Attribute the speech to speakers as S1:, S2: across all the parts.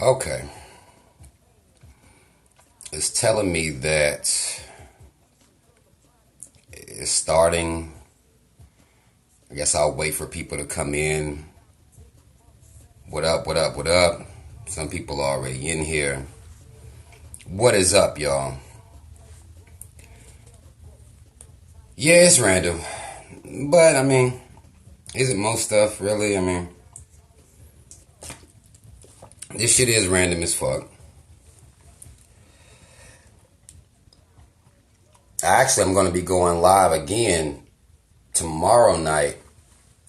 S1: Okay. It's telling me that it's starting. I guess I'll wait for people to come in. What up, what up, what up? Some people are already in here. What is up, y'all? Yeah, it's random. But, I mean, isn't most stuff really? I mean, this shit is random as fuck. Actually, I'm going to be going live again tomorrow night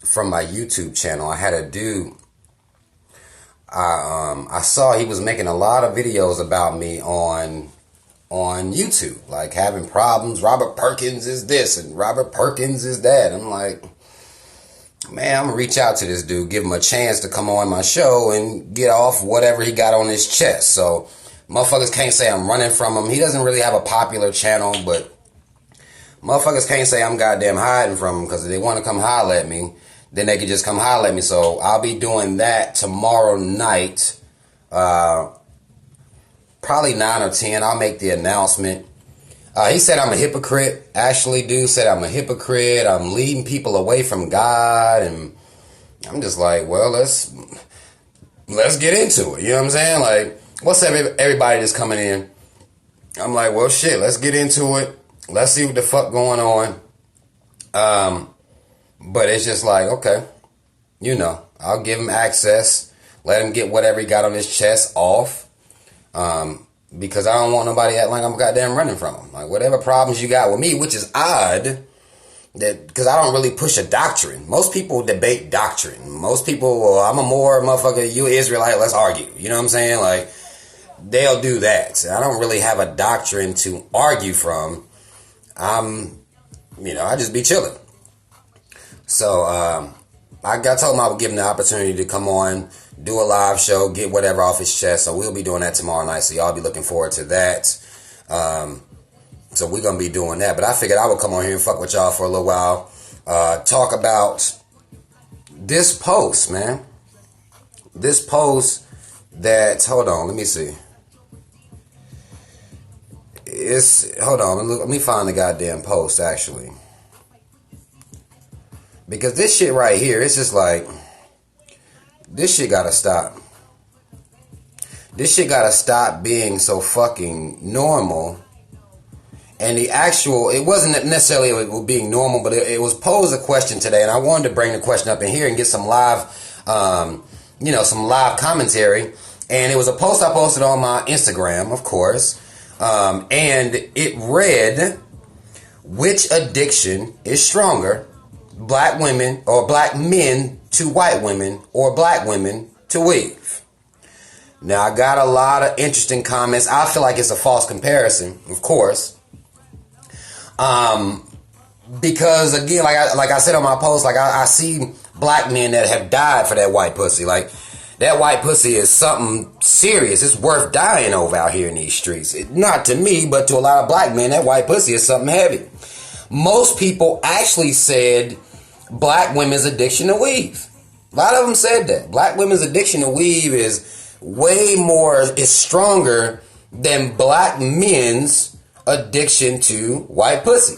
S1: from my YouTube channel. I had a dude. I saw he was making a lot of videos about me on YouTube, like having problems. Robert Perkins is this and Robert Perkins is that. I'm like, man, I'm gonna reach out to this dude, give him a chance to come on my show and get off whatever he got on his chest. So motherfuckers can't say I'm running from him. He doesn't really have a popular channel, but motherfuckers can't say I'm goddamn hiding from him, because if they want to come holler at me, then they can just come holler at me. So I'll be doing that tomorrow night, probably 9 or 10. I'll make the announcement. He said I'm a hypocrite. Ashley dude said I'm a hypocrite. I'm leading people away from God, and I'm just like, well, let's get into it. You know what I'm saying? Like, what's up, everybody that's coming in? I'm like, well, shit, let's get into it. Let's see what the fuck going on. But it's just like, okay, I'll give him access. Let him get whatever he got on his chest off. Because I don't want nobody acting like I'm goddamn running from him. Like, whatever problems you got with me, which is odd, because I don't really push a doctrine. Most people debate doctrine. Most people, well, I'm a more motherfucker, you Israelite, let's argue. You know what I'm saying? Like, they'll do that. I don't really have a doctrine to argue from. I just be chilling. So, I told him I would give him the opportunity to come on, do a live show, get whatever off his chest. So we'll be doing that tomorrow night. So y'all be looking forward to that. So we're going to be doing that. But I figured I would come on here and fuck with y'all for a little while. Talk about this post, man. This post that, hold on, let me see. Hold on, let me find the goddamn post, actually. Because this shit right here, it's just like, this shit gotta stop. This shit gotta stop being so fucking normal. And it wasn't necessarily being normal, but it was posed a question today, and I wanted to bring the question up in here and get some live, some live commentary. And it was a post I posted on my Instagram, of course. And it read, which addiction is stronger? Black women or black men to white women, or black women to weave? Now, I got a lot of interesting comments. I feel like it's a false comparison, of course. Because again, like I said on my post, like I see black men that have died for that white pussy. Like, that white pussy is something serious. It's worth dying over out here in these streets. Not to me, but to a lot of black men, that white pussy is something heavy. Most people actually said black women's addiction to weave. A lot of them said that. Black women's addiction to weave is stronger than black men's addiction to white pussy.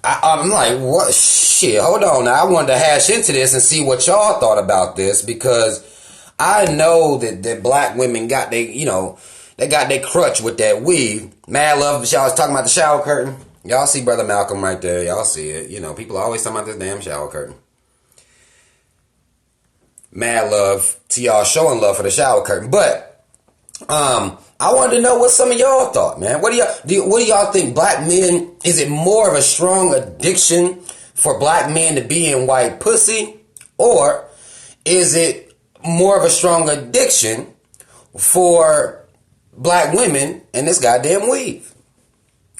S1: I'm like, what? Shit, hold on. Now, I wanted to hash into this and see what y'all thought about this, because I know that black women got they got their crutch with that weave. Mad love, y'all was talking about the shower curtain. Y'all see Brother Malcolm right there. Y'all see it. People are always talking about this damn shower curtain. Mad love to y'all showing love for the shower curtain. But I wanted to know what some of y'all thought, man. What do y'all think? Black men, is it more of a strong addiction for black men to be in white pussy? Or is it more of a strong addiction for black women and this goddamn weave?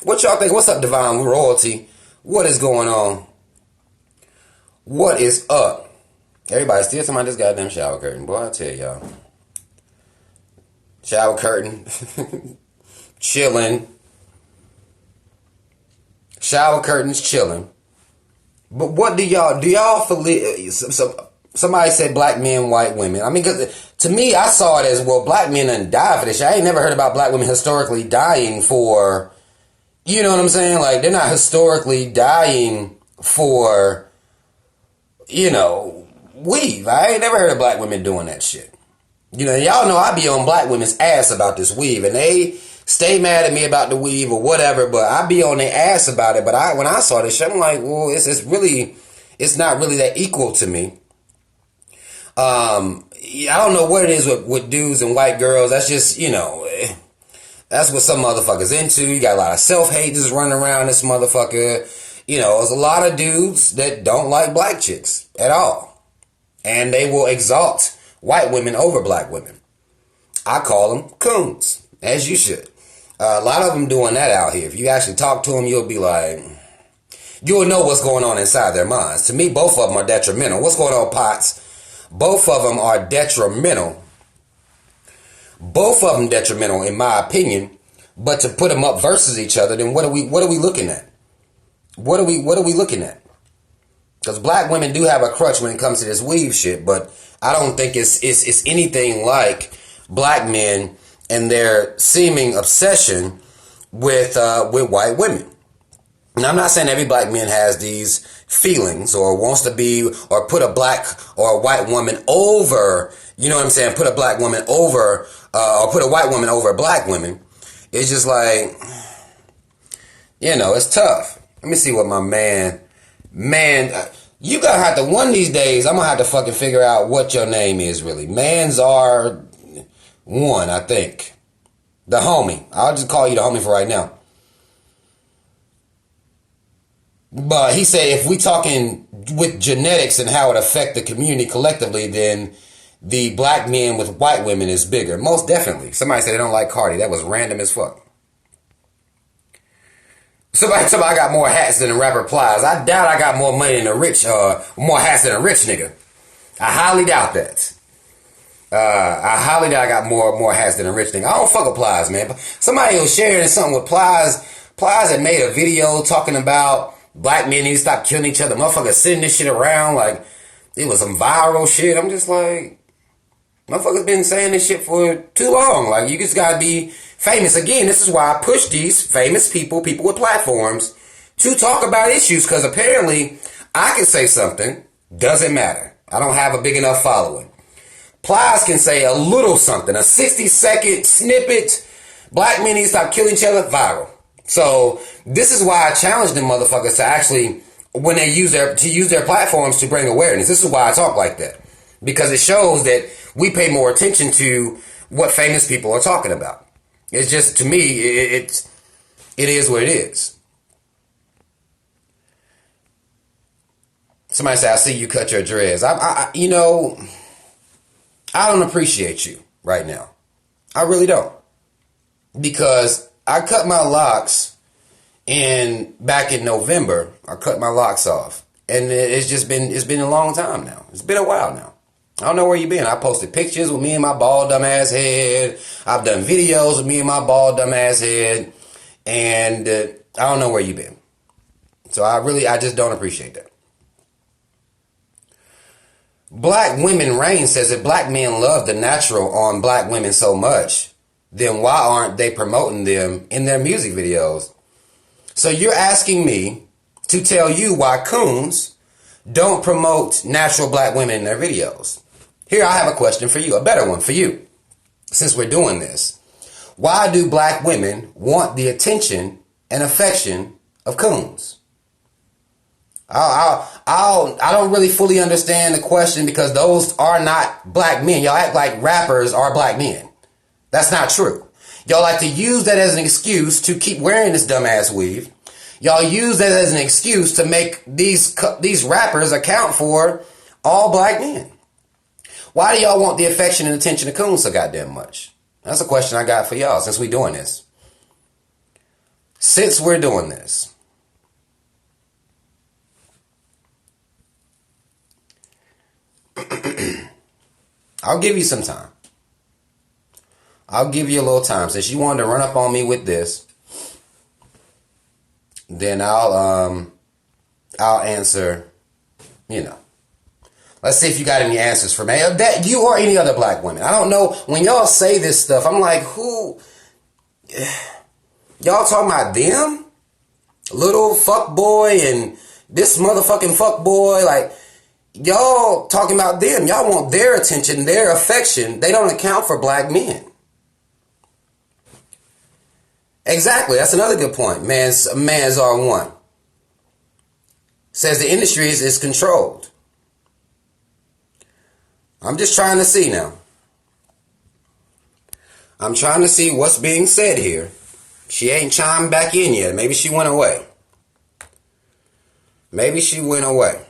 S1: What y'all think? What's up, Divine Royalty? What is going on? What is up? Everybody still talking about this goddamn shower curtain. Boy, I tell y'all. Shower curtain. Chilling. Shower curtains chilling. But what do y'all feel? So Somebody said black men, white women. I mean, 'cause to me, I saw it as, well, black men didn't die for this shit. I ain't never heard about black women historically dying for, you know what I'm saying? Like, they're not historically dying for, you know, weave. I ain't never heard of black women doing that shit. You know, y'all know I be on black women's ass about this weave, and they stay mad at me about the weave or whatever, but I be on their ass about it. But when I saw this shit, I'm like, well, it's not really that equal to me. I don't know what it is with dudes and white girls. That's just, you know, that's what some motherfuckers into. You got a lot of self-hate just running around this motherfucker. You know, there's a lot of dudes that don't like black chicks at all. And they will exalt white women over black women. I call them coons, as you should. A lot of them doing that out here. If you actually talk to them, you'll be like, you'll know what's going on inside their minds. To me, both of them are detrimental. What's going on, Potts? Both of them are detrimental. Both of them detrimental, in my opinion. But to put them up versus each other, then what are we looking at? What are we looking at? Because black women do have a crutch when it comes to this weave shit, but I don't think it's anything like black men and their seeming obsession with white women. And I'm not saying every black man has these feelings or wants to be or put a black or a white woman over, you know what I'm saying, put a black woman over or put a white woman over black women. It's just like, you know, it's tough. Let me see what my man, you gonna have to, one of these days, I'm gonna have to fucking figure out what your name is really. Manzar one, I think. The homie. I'll just call you the homie for right now. But he said if we talking with genetics and how it affect the community collectively, then the black men with white women is bigger. Most definitely. Somebody said they don't like Cardi. That was random as fuck. Somebody I got more hats than a rapper Plies. I doubt I got more money than a rich, more hats than a rich nigga. I highly doubt that. I highly doubt I got more hats than a rich nigga. I don't fuck with Plies, man. But somebody was sharing something with Plies. Plies had made a video talking about black men need to stop killing each other. Motherfuckers sending this shit around like it was some viral shit. I'm just like, motherfuckers been saying this shit for too long. Like, you just gotta be famous. Again, this is why I push these famous people with platforms, to talk about issues, because apparently I can say something, doesn't matter. I don't have a big enough following. Plies can say a little something, a 60-second snippet, black men need to stop killing each other, viral. So this is why I challenge them motherfuckers to actually, when they use their platforms to bring awareness. This is why I talk like that, because it shows that we pay more attention to what famous people are talking about. It's just, to me, it is what it is. Somebody said, I see you cut your dreads. You know, I don't appreciate you right now. I really don't. Because I cut my locks back in November. I cut my locks off. And it's been a long time now. It's been a while now. I don't know where you been. I posted pictures with me and my bald dumb ass head. I've done videos with me and my bald dumb ass head. And I don't know where you been. So I just don't appreciate that. Black Women Reign says that black men love the natural on black women so much, then why aren't they promoting them in their music videos? So you're asking me to tell you why coons don't promote natural black women in their videos. Here, I have a question for you, a better one for you, since we're doing this. Why do black women want the attention and affection of coons? I don't really fully understand the question, because those are not black men. Y'all act like rappers are black men. That's not true. Y'all like to use that as an excuse to keep wearing this dumbass weave. Y'all use that as an excuse to make these rappers account for all black men. Why do y'all want the affection and attention of coons so goddamn much? That's a question I got for y'all since we're doing this. Since we're doing this. I'll give you some time. I'll give you a little time. Since you wanted to run up on me with this, then I'll answer, Let's see if you got any answers for me. That you or any other black women. I don't know. When y'all say this stuff, I'm like, who? Y'all talking about them? Little fuck boy and this motherfucking fuck boy. Like, y'all talking about them. Y'all want their attention, their affection. They don't account for black men. Exactly. That's another good point. Man's are one. Says the industry is controlled. I'm just trying to see now. I'm trying to see what's being said here. She ain't chimed back in yet. Maybe she went away. Maybe she went away.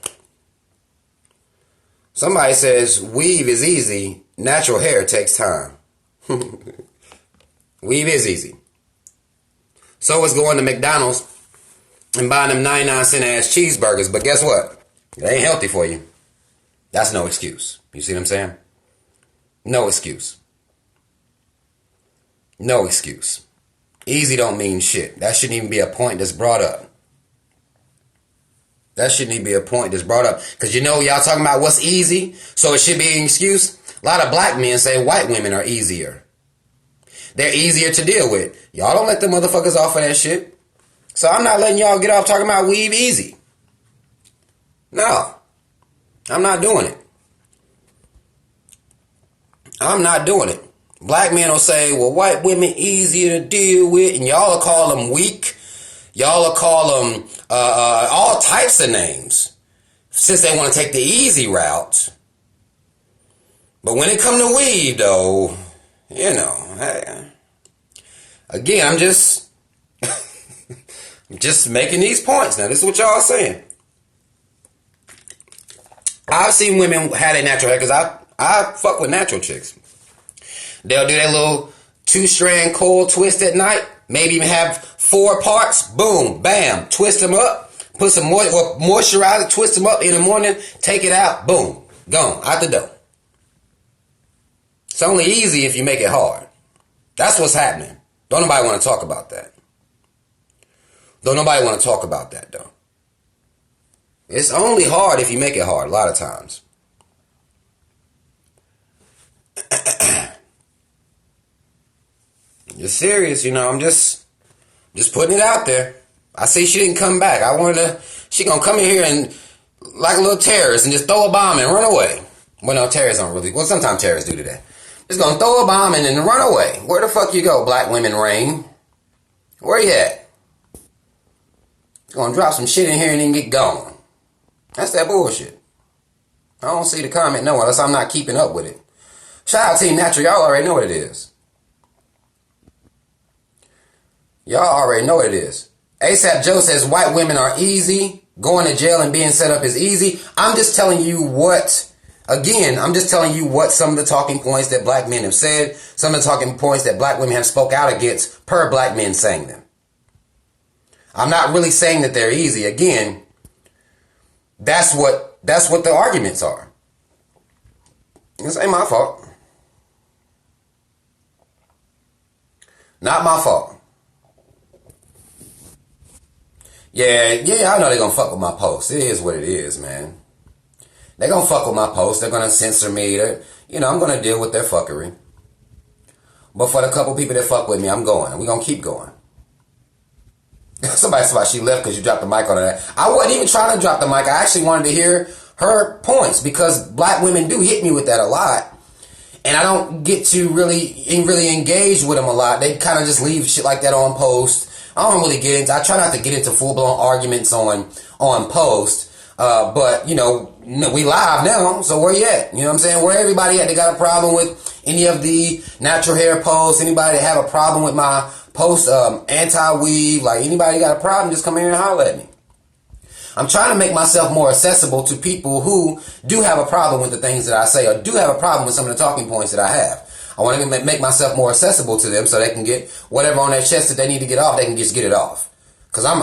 S1: Somebody says weave is easy. Natural hair takes time. Weave is easy. So is going to McDonald's and buying them 99-cent ass cheeseburgers. But guess what? It ain't healthy for you. That's no excuse. You see what I'm saying? No excuse. No excuse. Easy don't mean shit. That shouldn't even be a point that's brought up. That shouldn't even be a point that's brought up. Because you know y'all talking about what's easy, so it should be an excuse. A lot of black men say white women are easier. They're easier to deal with. Y'all don't let the motherfuckers off of that shit. So I'm not letting y'all get off talking about weave easy. No. I'm not doing it. I'm not doing it. Black men will say, well, white women easier to deal with, and y'all will call them weak. Y'all will call them all types of names, since they want to take the easy route. But when it come to weave, though, you know, again, I'm just making these points. Now, this is what y'all are saying. I've seen women have their natural hair, because I fuck with natural chicks. They'll do that little 2-strand coil twist at night. Maybe even have 4 parts. Boom, bam, twist them up. Put some moisturizer, twist them up in the morning. Take it out. Boom, gone, out the door. It's only easy if you make it hard. That's what's happening. Don't nobody want to talk about that. Don't nobody want to talk about that, though. It's only hard if you make it hard, a lot of times. You're serious, you know, I'm just putting it out there. I see she didn't come back. She gonna come in here and, like a little terrorist, and just throw a bomb and run away. Well, no, terrorists don't really, well, sometimes terrorists do that. Just gonna throw a bomb and then run away. Where the fuck you go, black women reign? Where you at? Gonna drop some shit in here and then get gone. That's that bullshit. I don't see the comment no unless I'm not keeping up with it. Shout out to Team Natural. Y'all already know what it is. Y'all already know what it is. ASAP Joe says white women are easy. Going to jail and being set up is easy. I'm just telling you what, again, I'm just telling you what some of the talking points that black men have said, some of the talking points that black women have spoke out against per black men saying them. I'm not really saying that they're easy. Again, that's what the arguments are. This ain't my fault. Not my fault. Yeah, I know they're gonna fuck with my post. It is what it is, man. They're gonna fuck with my post. They're gonna censor me. I'm gonna deal with their fuckery. But for the couple people that fuck with me, I'm going. We're gonna keep going. Somebody said she left because you dropped the mic on her. I wasn't even trying to drop the mic. I actually wanted to hear her points, because black women do hit me with that a lot. And I don't get to really engage with them a lot. They kind of just leave shit like that on post. I don't really get into, I try not to get into full-blown arguments on post. But, we live now, so where you at? You know what I'm saying? Where everybody at? They got a problem with any of the natural hair posts? Anybody that have a problem with my post, anti-weave? Like, anybody got a problem, just come here and holler at me. I'm trying to make myself more accessible to people who do have a problem with the things that I say, or do have a problem with some of the talking points that I have. I want to make myself more accessible to them so they can get whatever on their chest that they need to get off, they can just get it off. Because I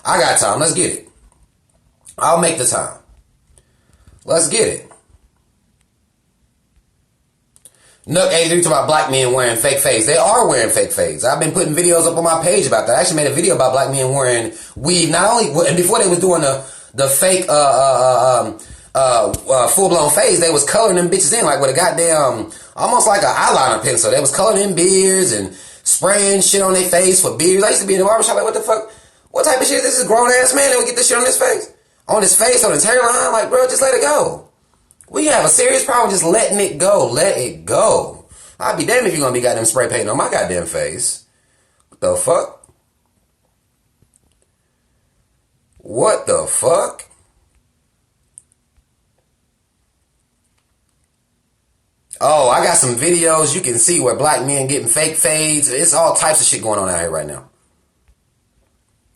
S1: got time. Let's get it. I'll make the time. Let's get it. Nook 83 talking about black men wearing fake fades. They are wearing fake fades. I've been putting videos up on my page about that. I actually made a video about black men wearing weave. Not only, and before they was doing the fake full-blown fades, they was coloring them bitches in like with a goddamn, almost like an eyeliner pencil. They was coloring in beards and spraying shit on their face for beards. I used to be in the barbershop like, what the fuck? What type of shit is this? Is a grown-ass man that would get this shit on his face? On his face, on his hairline? Like, bro, just let it go. We have a serious problem just letting it go. Let it go. I'd be damned if you're gonna be goddamn spray painting on my goddamn face. What the fuck? What the fuck? Oh, I got some videos you can see where black men getting fake fades. It's all types of shit going on out here right now.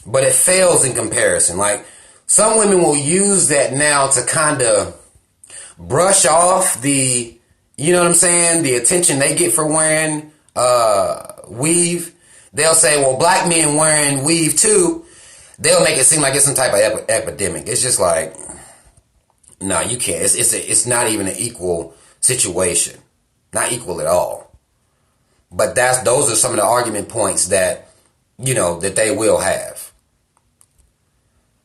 S1: But it fails in comparison. Like, some women will use that now to kind of brush off the, you know what I'm saying, the attention they get for wearing weave. They'll say, well, black men wearing weave too. They'll make it seem like it's some type of epidemic. It's just like, no, you can't. It's not even an equal situation. Not equal at all. But those are some of the argument points that, you know, that they will have.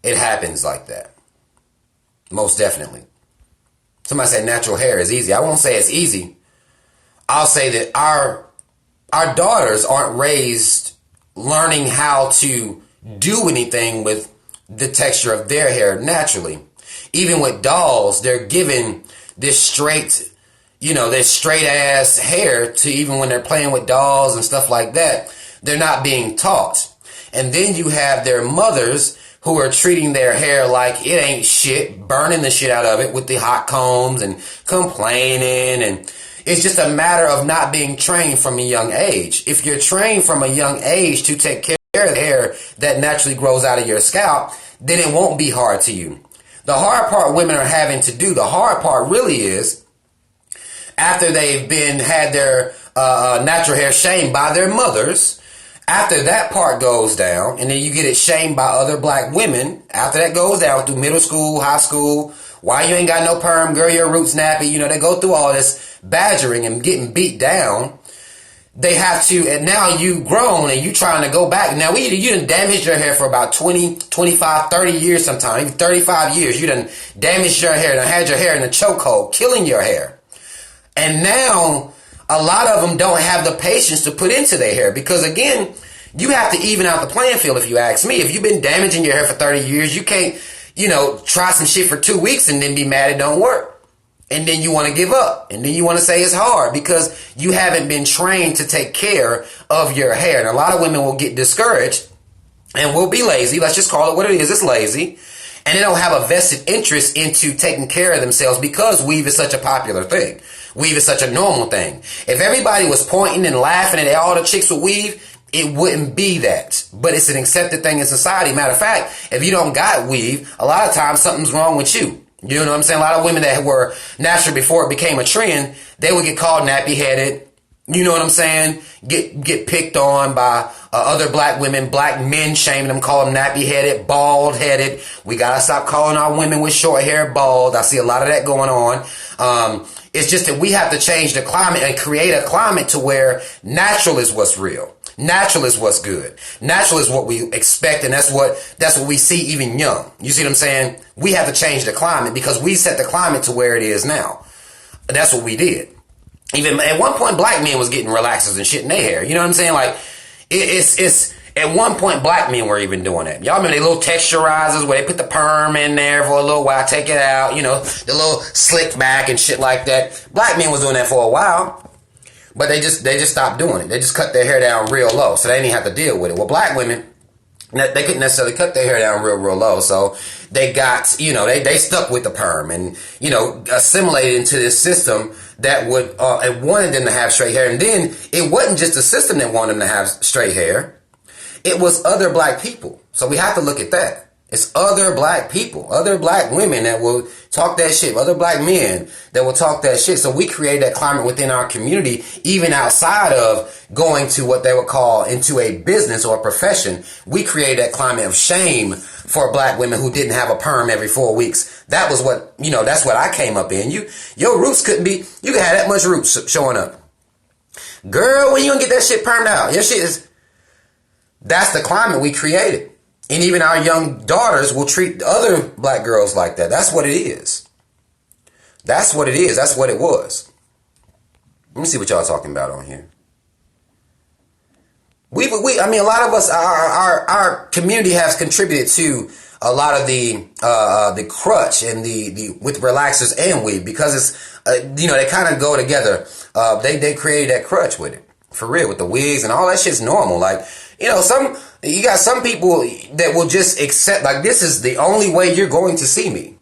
S1: It happens like that. Most definitely. Somebody say natural hair is easy. I won't say it's easy. I'll say that our daughters aren't raised learning how to do anything with the texture of their hair naturally. Even with dolls, they're given this straight ass hair to, even when they're playing with dolls and stuff like that, they're not being taught. And then you have their mothers who are treating their hair like it ain't shit, burning the shit out of it with the hot combs and complaining. And it's just a matter of not being trained from a young age. If you're trained from a young age to take care of the hair that naturally grows out of your scalp, then it won't be hard to you. The hard part women are having to do, the hard part really is after they've had their natural hair shamed by their mothers. After that part goes down, and then you get it shamed by other black women, after that goes down through middle school, high school, why you ain't got no perm, girl, your roots nappy, you know, they go through all this badgering and getting beat down. They have to, and now you grown and you trying to go back. Now, you done damaged your hair for about 20, 25, 30 years sometimes, even 35 years. You done damaged your hair, done had your hair in a chokehold, killing your hair. And now, a lot of them don't have the patience to put into their hair because, again, you have to even out the playing field if you ask me. If you've been damaging your hair for 30 years, you can't, try some shit for 2 weeks and then be mad it don't work. And then you want to give up. And then you want to say it's hard because you haven't been trained to take care of your hair. And a lot of women will get discouraged and will be lazy. Let's just call it what it is. It's lazy. And they don't have a vested interest into taking care of themselves because weave is such a popular thing. Weave is such a normal thing. If everybody was pointing and laughing at all the chicks with weave, it wouldn't be that. But it's an accepted thing in society. Matter of fact, if you don't got weave, a lot of times something's wrong with you. You know what I'm saying? A lot of women that were natural before it became a trend, they would get called nappy-headed. You know what I'm saying? Get picked on by other black women, black men shaming them, call them nappy-headed, bald-headed. We got to stop calling our women with short hair bald. I see a lot of that going on. It's just that we have to change the climate and create a climate to where natural is what's real. Natural is what's good. Natural is what we expect, and that's what we see even young. You see what I'm saying? We have to change the climate because we set the climate to where it is now. That's what we did. Even at one point, black men was getting relaxers and shit in their hair. You know what I'm saying? Like, it's at one point, black men were even doing that. Y'all remember they little texturizers where they put the perm in there for a little while, take it out, the little slick back and shit like that. Black men was doing that for a while. But they just stopped doing it. They just cut their hair down real low, so they didn't even have to deal with it. Well, black women, they couldn't necessarily cut their hair down real low, so they got, they stuck with the perm and, assimilated into this system that it wanted them to have straight hair. And then it wasn't just the system that wanted them to have straight hair. It was other black people. So we have to look at that. It's other black people, other black women that will talk that shit, other black men that will talk that shit. So we create that climate within our community, even outside of going to what they would call into a business or a profession. We create that climate of shame for black women who didn't have a perm every 4 weeks. That was what, that's what I came up in. Your roots couldn't be, you could have that much roots showing up. Girl, when you gonna get that shit permed out? Your shit is, that's the climate we created. And even our young daughters will treat other black girls like that. That's what it is. That's what it is. That's what it was. Let me see what y'all talking about on here. I mean, a lot of us, our community has contributed to a lot of the crutch and the with relaxers and weed, because it's they kind of go together. They created that crutch with it, for real, with the wigs and all that shit's normal. Like, you got some people that will just accept, like, this is the only way you're going to see me.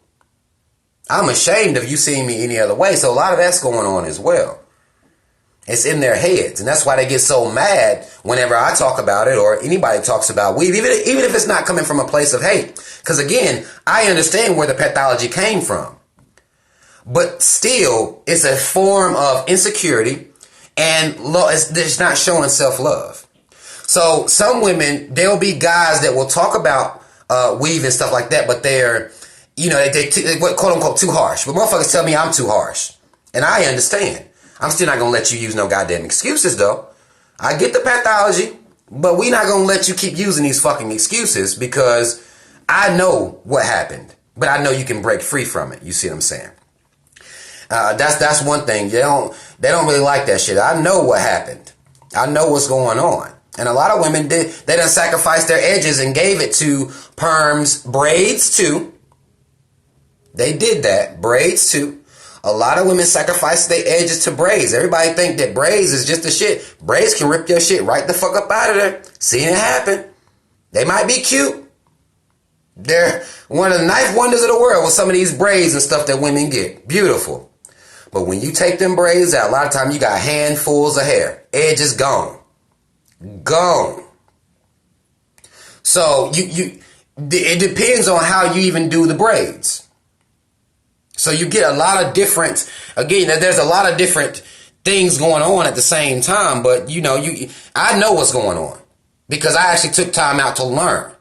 S1: I'm ashamed of you seeing me any other way. So a lot of that's going on as well. It's in their heads, and that's why they get so mad whenever I talk about it or anybody talks about weed, even if it's not coming from a place of hate. Because again, I understand where the pathology came from, but still, it's a form of insecurity, and it's not showing self-love. So some women, there'll be guys that will talk about weave and stuff like that, but they're, they quote unquote too harsh. But motherfuckers tell me I'm too harsh, and I understand. I'm still not going to let you use no goddamn excuses, though. I get the pathology, but we not going to let you keep using these fucking excuses, because I know what happened, but I know you can break free from it. You see what I'm saying? That's one thing. They don't really like that shit. I know what happened. I know what's going on. And a lot of women, they done sacrificed their edges and gave it to perms, braids too. They did that. Braids too. A lot of women sacrifice their edges to braids. Everybody think that braids is just the shit. Braids can rip your shit right the fuck up out of there. Seen it happen. They might be cute. They're one of the ninth wonders of the world with some of these braids and stuff that women get. Beautiful. But when you take them braids out, a lot of time you got handfuls of hair. Edges gone. Gone. So it depends on how you even do the braids. So you get a lot of different, again, there's a lot of different things going on at the same time, but I know what's going on, because I actually took time out to learn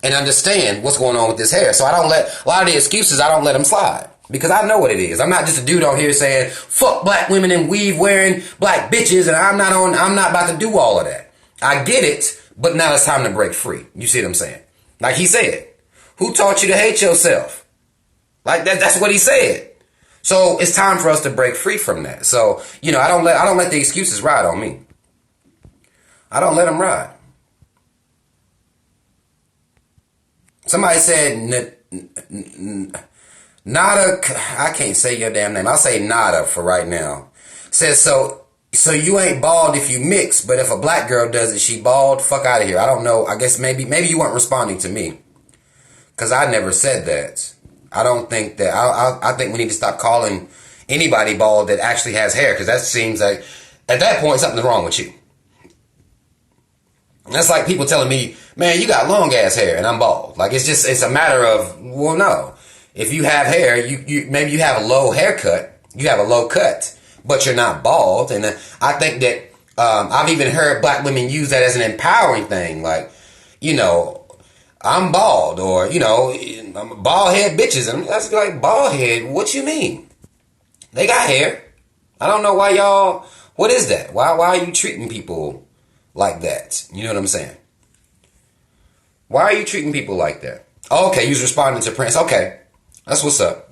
S1: and understand what's going on with this hair. So I don't let, a lot of the excuses, I don't let them slide, because I know what it is. I'm not just a dude on here saying, fuck black women and weave wearing black bitches, and I'm not about to do all of that. I get it, but now it's time to break free. You see what I'm saying? Like he said, who taught you to hate yourself? Like that's what he said. So it's time for us to break free from that. So, I don't let the excuses ride on me. I don't let them ride. Somebody said Nada, I can't say your damn name. I'll say Nada for right now. Says so you ain't bald if you mix, but if a black girl does it, she bald? Fuck out of here. I don't know. I guess maybe you weren't responding to me, because I never said that. I don't think that, I think we need to stop calling anybody bald that actually has hair, because that seems like, at that point, something's wrong with you. That's like people telling me, man, you got long ass hair and I'm bald. Like, it's a matter of, well, no. If you have hair, maybe you have a low haircut, you have a low cut, but you're not bald. And I think that, I've even heard black women use that as an empowering thing. Like, I'm bald, or, I'm bald head bitches. And that's like, bald head? What you mean? They got hair. I don't know why y'all, what is that? Why are you treating people like that? You know what I'm saying? Why are you treating people like that? Oh, okay, you was responding to Prince. Okay, that's what's up.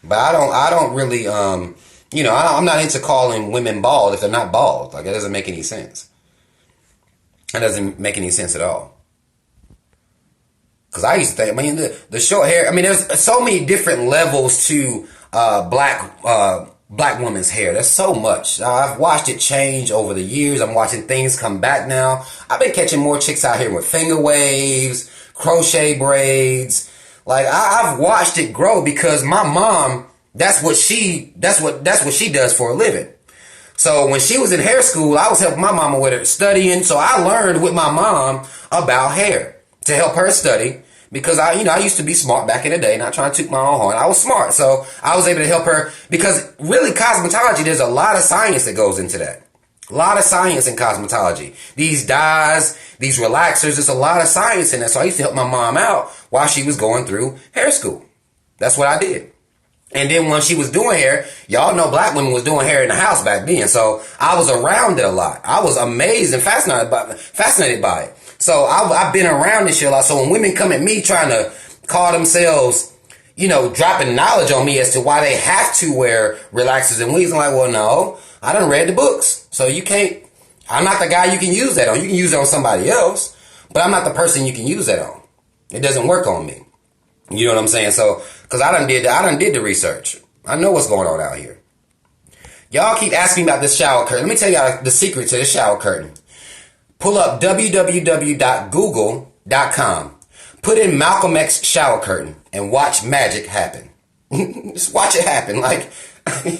S1: But I don't really, I'm not into calling women bald if they're not bald. Like, that doesn't make any sense. That doesn't make any sense at all. Because I used to think, the short hair, there's so many different levels to black women's hair. There's so much. I've watched it change over the years. I'm watching things come back now. I've been catching more chicks out here with finger waves, crochet braids. Like, I've watched it grow, because my mom, that's what she does for a living. So when she was in hair school, I was helping my mama with her studying. So I learned with my mom about hair to help her study, because I used to be smart back in the day, not trying to toot my own horn. I was smart, so I was able to help her, because really cosmetology, there's a lot of science that goes into that. A lot of science in cosmetology. These dyes, these relaxers, there's a lot of science in that. So I used to help my mom out while she was going through hair school. That's what I did. And then when she was doing hair, y'all know black women was doing hair in the house back then. So I was around it a lot. I was amazed and fascinated by it. So I've been around this shit a lot. So when women come at me trying to call themselves, dropping knowledge on me as to why they have to wear relaxers and weaves. I'm like, well, no, I done read the books. So you can't, I'm not the guy you can use that on. You can use it on somebody else, but I'm not the person you can use that on. It doesn't work on me. You know what I'm saying? So, cause I done did the research. I know what's going on out here. Y'all keep asking me about this shower curtain. Let me tell y'all the secret to the shower curtain. Pull up www.google.com. Put in Malcolm X shower curtain and watch magic happen. Just watch it happen. Like,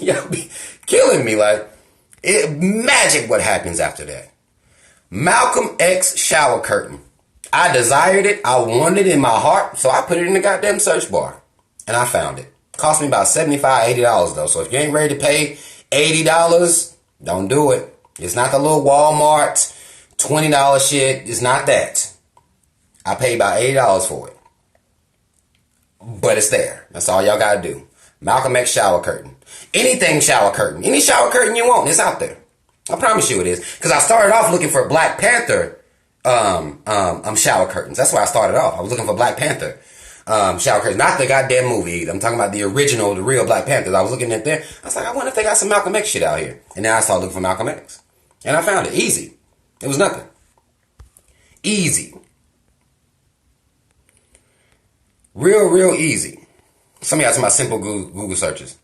S1: y'all be killing me. Like, magic what happens after that. Malcolm X shower curtain. I desired it. I wanted it in my heart. So I put it in the goddamn search bar. And I found it. Cost me about $75, $80 though. So if you ain't ready to pay $80, don't do it. It's not the little Walmart $20 shit. It's not that. I paid about $80 for it. But it's there. That's all y'all gotta do. Malcolm X shower curtain. Anything shower curtain. Any shower curtain you want, it's out there. I promise you it is. Because I started off looking for Black Panther shower curtains. That's why I started off. I was looking for Black Panther shower curtains. Not the goddamn movie. I'm talking about the original, the real Black Panthers. I was looking at there. I was like, I wonder if they got some Malcolm X shit out here. And then I started looking for Malcolm X. And I found it. Easy. It was nothing. Easy. Real easy. Some of y'all talking about simple Google searches.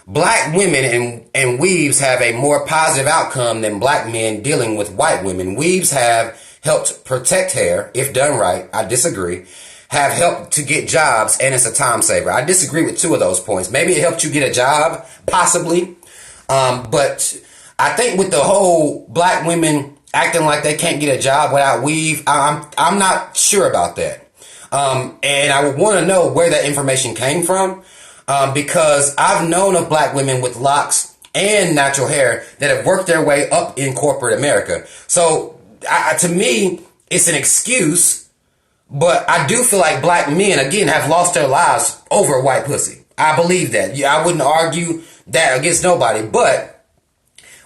S1: Black women and weaves have a more positive outcome than black men dealing with white women. Weaves have helped protect hair, if done right. I disagree. Have helped to get jobs, and it's a time saver. I disagree with two of those points. Maybe it helped you get a job, possibly. But I think with the whole black women acting like they can't get a job without weave, I'm not sure about that. And I would want to know where that information came from. Because I've known of black women with locks and natural hair that have worked their way up in corporate America. So to me, it's an excuse, but I do feel like black men, again, have lost their lives over white pussy. I believe that. Yeah, I wouldn't argue that against nobody, but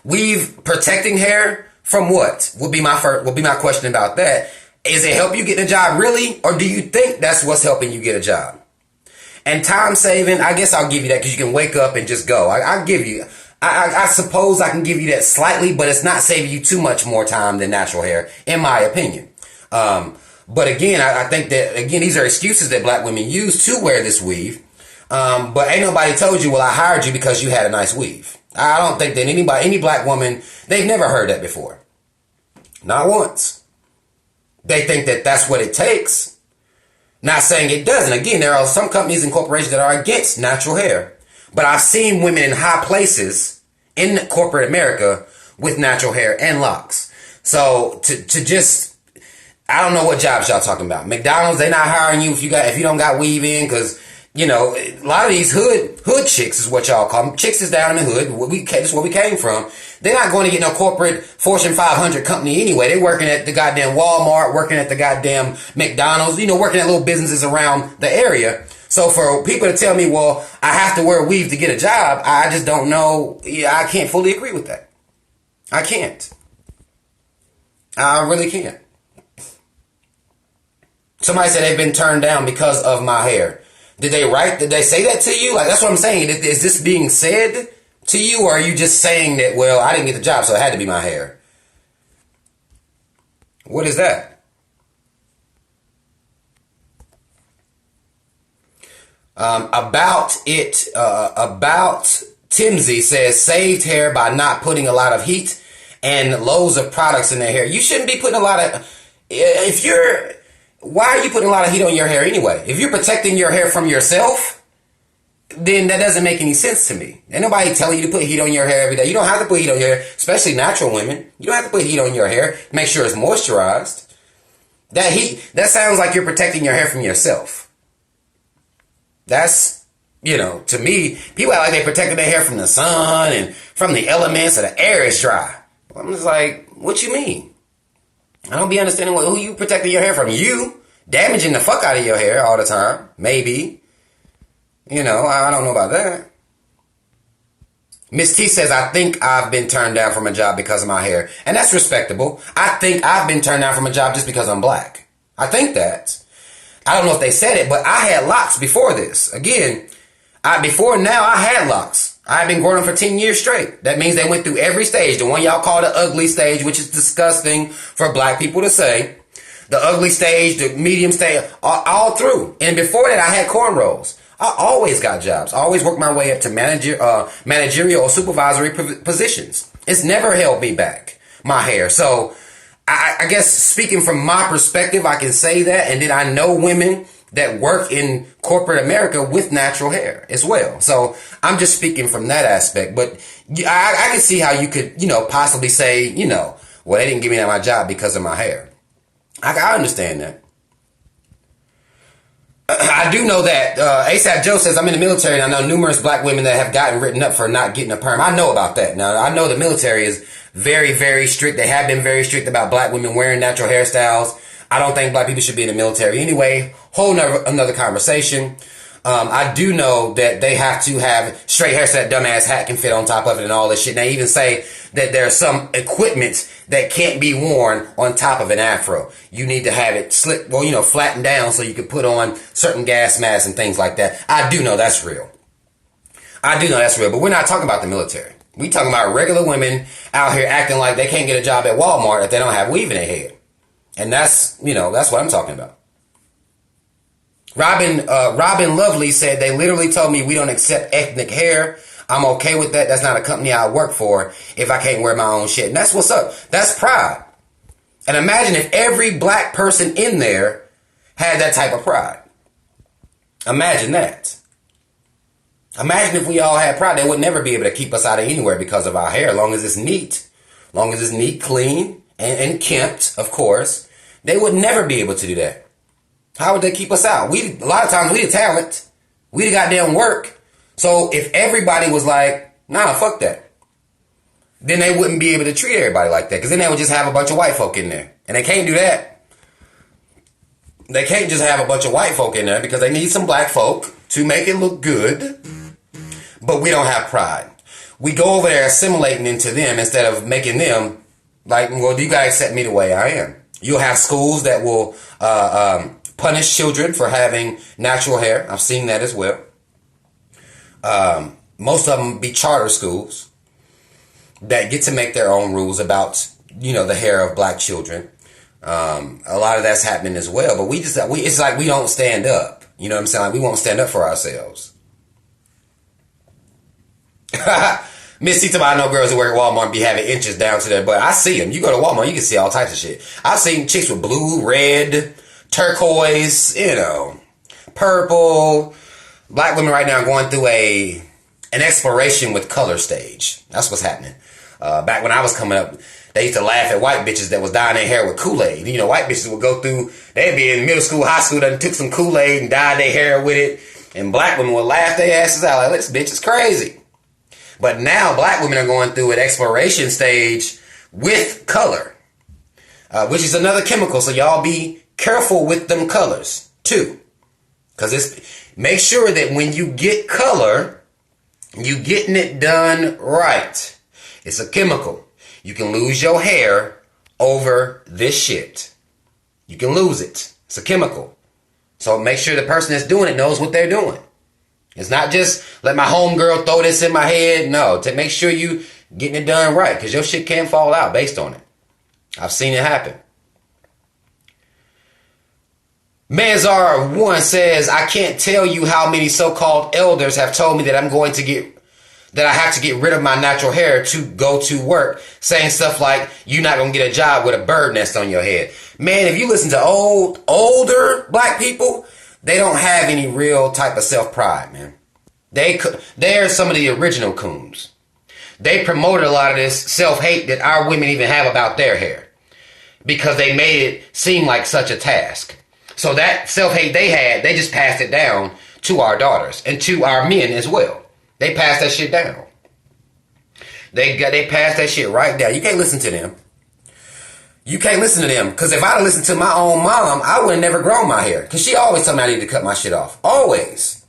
S1: weave protecting hair from what would be my question about that. Is it help you get a job really? Or do you think that's what's helping you get a job? And time saving, I guess I'll give you that because you can wake up and just go. I'll give you, I suppose I can give you that slightly, but it's not saving you too much more time than natural hair, in my opinion. But again, I think that, again, these are excuses that black women use to wear this weave. But ain't nobody told you, well, I hired you because you had a nice weave. I don't think that any black woman, they've never heard that before. Not once. They think that that's what it takes. Not saying it doesn't. Again, there are some companies and corporations that are against natural hair. But I've seen women in high places in corporate America with natural hair and locks. So to just, I don't know what jobs y'all talking about. McDonald's, they not hiring you if you don't got weave in, because a lot of these hood chicks is what y'all call them. Chicks is down in the hood. This is where we came from. They're not going to get no corporate Fortune 500 company anyway. They're working at the goddamn Walmart, working at the goddamn McDonald's, working at little businesses around the area. So for people to tell me, well, I have to wear a weave to get a job, I just don't know. Yeah, I can't fully agree with that. I can't. I really can't. Somebody said they've been turned down because of my hair. Did they say that to you? Like, that's what I'm saying. Is this being said to you, or are you just saying that, well, I didn't get the job, so it had to be my hair? What is that? About Timsy says, saved hair by not putting a lot of heat and loads of products in their hair. You shouldn't be putting a lot of, why are you putting a lot of heat on your hair anyway? If you're protecting your hair from yourself, then that doesn't make any sense to me. Ain't nobody telling you to put heat on your hair every day. You don't have to put heat on your hair, especially natural women. You don't have to put heat on your hair. Make sure it's moisturized. That sounds like you're protecting your hair from yourself. That's, to me, people act like they're protecting their hair from the sun and from the elements, or the air is dry. I'm just like, what you mean? I don't be understanding who you protecting your hair from. You damaging the fuck out of your hair all the time. Maybe. I don't know about that. Miss T says, I think I've been turned down from a job because of my hair. And that's respectable. I think I've been turned down from a job just because I'm black. I think that. I don't know if they said it, but I had locks before this. Again, before now, I had locks. I've been growing them for 10 years straight. That means they went through every stage. The one y'all call the ugly stage, which is disgusting for black people to say. The ugly stage, the medium stage, all through. And before that, I had cornrows. I always got jobs. I always worked my way up to managerial or supervisory positions. It's never held me back, my hair. So I guess speaking from my perspective, I can say that. And then I know women that work in corporate America with natural hair as well. So I'm just speaking from that aspect. But I can see how you could, possibly say, well, they didn't give me my job because of my hair. I understand that. I do know that ASAP Joe says, I'm in the military and I know numerous black women that have gotten written up for not getting a perm. I know about that. Now, I know the military is very, very strict. They have been very strict about black women wearing natural hairstyles. I don't think black people should be in the military anyway. Whole another conversation. I do know that they have to have straight hair so that dumbass hat can fit on top of it and all this shit. And they even say that there's some equipment that can't be worn on top of an afro. You need to have it flattened down so you can put on certain gas masks and things like that. I do know that's real. But we're not talking about the military. We talking about regular women out here acting like they can't get a job at Walmart if they don't have weave in their head. And that's what I'm talking about. Robin Lovely said, they literally told me we don't accept ethnic hair. I'm okay with that. That's not a company I work for if I can't wear my own shit. And that's what's up. That's pride. And imagine if every black person in there had that type of pride. Imagine that. Imagine if we all had pride. They would never be able to keep us out of anywhere because of our hair, as long as it's neat. As long as it's neat, clean, and kempt, of course. They would never be able to do that. How would they keep us out? A lot of times we the talent. We the goddamn work. So if everybody was like, nah, fuck that, then they wouldn't be able to treat everybody like that. Because then they would just have a bunch of white folk in there. And they can't do that. They can't just have a bunch of white folk in there because they need some black folk to make it look good. But we don't have pride. We go over there assimilating into them instead of making them like, well, you gotta accept me the way I am. You'll have schools that will punish children for having natural hair. I've seen that as well. Most of them be charter schools that get to make their own rules about, the hair of black children. A lot of that's happening as well. But it's like we don't stand up. You know what I'm saying? Like we won't stand up for ourselves. Miss Tita, I know girls who work at Walmart and be having inches down to their butt. I see them. You go to Walmart, you can see all types of shit. I've seen chicks with blue, red, turquoise, purple. Black women right now are going through an exploration with color stage. That's what's happening. Back when I was coming up, they used to laugh at white bitches that was dyeing their hair with Kool-Aid. White bitches would go through, they'd be in middle school, high school, and took some Kool-Aid and dyed their hair with it. And black women would laugh their asses out like, this bitch is crazy. But now black women are going through an exploration stage with color, which is another chemical. So y'all be careful with them colors too. Because make sure that when you get color, you getting it done right. It's a chemical. You can lose your hair over this shit. You can lose it. It's a chemical. So make sure the person that's doing it knows what they're doing. It's not just let my homegirl throw this in my head. No, to make sure you getting it done right, because your shit can't fall out based on it. I've seen it happen. Manzar1 says, I can't tell you how many so-called elders have told me that I have to get rid of my natural hair to go to work, saying stuff like, you're not going to get a job with a bird nest on your head. Man, if you listen to older black people, they don't have any real type of self-pride, man. They're some of the original coons. They promoted a lot of this self-hate that our women even have about their hair because they made it seem like such a task. So that self-hate they had, they just passed it down to our daughters and to our men as well. They passed that shit down. They passed that shit right down. You can't listen to them. You can't listen to them. Because if I'd have listened to my own mom, I would have never grown my hair. Because she always told me I needed to cut my shit off. Always.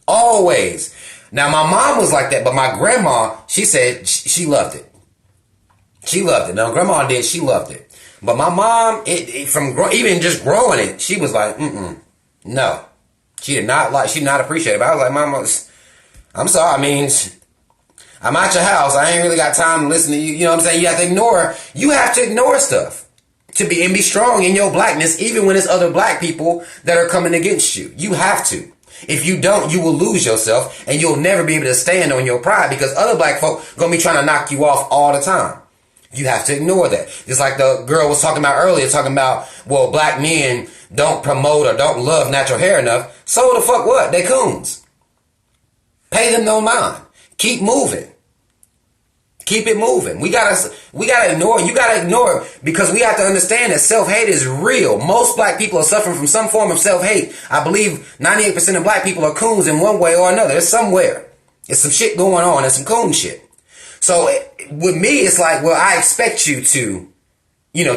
S1: Always. Now, my mom was like that. But my grandma, she said she loved it. She loved it. Now, grandma did. She loved it. But my mom, even just growing it, she was like, No. She did not like, she did not appreciate it. But I was like, Mama, I'm sorry. I mean, I'm at your house. I ain't really got time to listen to you. You know what I'm saying? You have to ignore stuff to be strong in your blackness, even when it's other black people that are coming against you. You have to. If you don't, you will lose yourself and you'll never be able to stand on your pride because other black folk gonna be trying to knock you off all the time. You have to ignore that. Just like the girl was talking about earlier, talking about, well, black men don't promote or don't love natural hair enough. So the fuck what? They coons. Pay them no mind. Keep moving. Keep it moving. We gotta ignore it. You gotta ignore it because we have to understand that self-hate is real. Most black people are suffering from some form of self-hate. I believe 98% of black people are coons in one way or another. It's somewhere. There's some shit going on. There's some coon shit. So with me, it's like, well, I expect you to,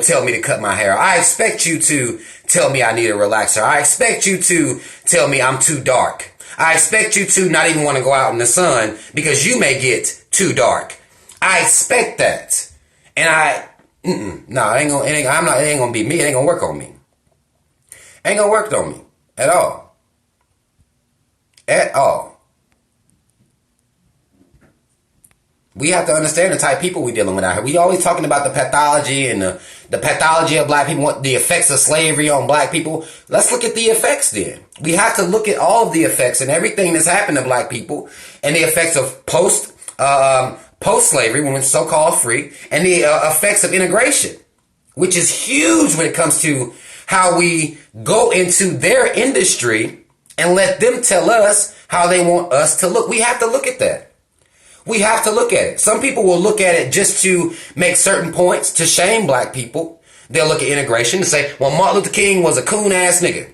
S1: tell me to cut my hair. I expect you to tell me I need a relaxer. I expect you to tell me I'm too dark. I expect you to not even want to go out in the sun because you may get too dark. I expect that. And it ain't gonna be me. It ain't gonna work on me. Ain't gonna work on me at all. At all. We have to understand the type of people we're dealing with out here. We always talking about the pathology and the pathology of black people, the effects of slavery on black people. Let's look at the effects then. We have to look at all of the effects and everything that's happened to black people and the effects of post-slavery, when it's so-called free, and the effects of integration, which is huge when it comes to how we go into their industry and let them tell us how they want us to look. We have to look at that. We have to look at it. Some people will look at it just to make certain points to shame black people. They'll look at integration and say, well, Martin Luther King was a coon-ass nigga.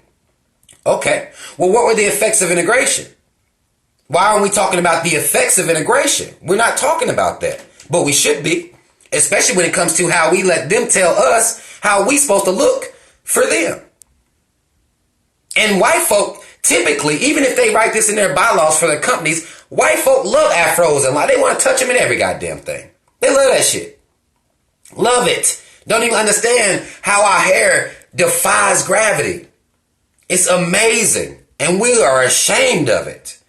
S1: Okay. Well, what were the effects of integration? Why aren't we talking about the effects of integration? We're not talking about that, but we should be, especially when it comes to how we let them tell us how we supposed to look for them. And white folk, typically, even if they write this in their bylaws for their companies, white folk love afros and they want to touch them in every goddamn thing. They love that shit. Love it. Don't even understand how our hair defies gravity. It's amazing. And we are ashamed of it.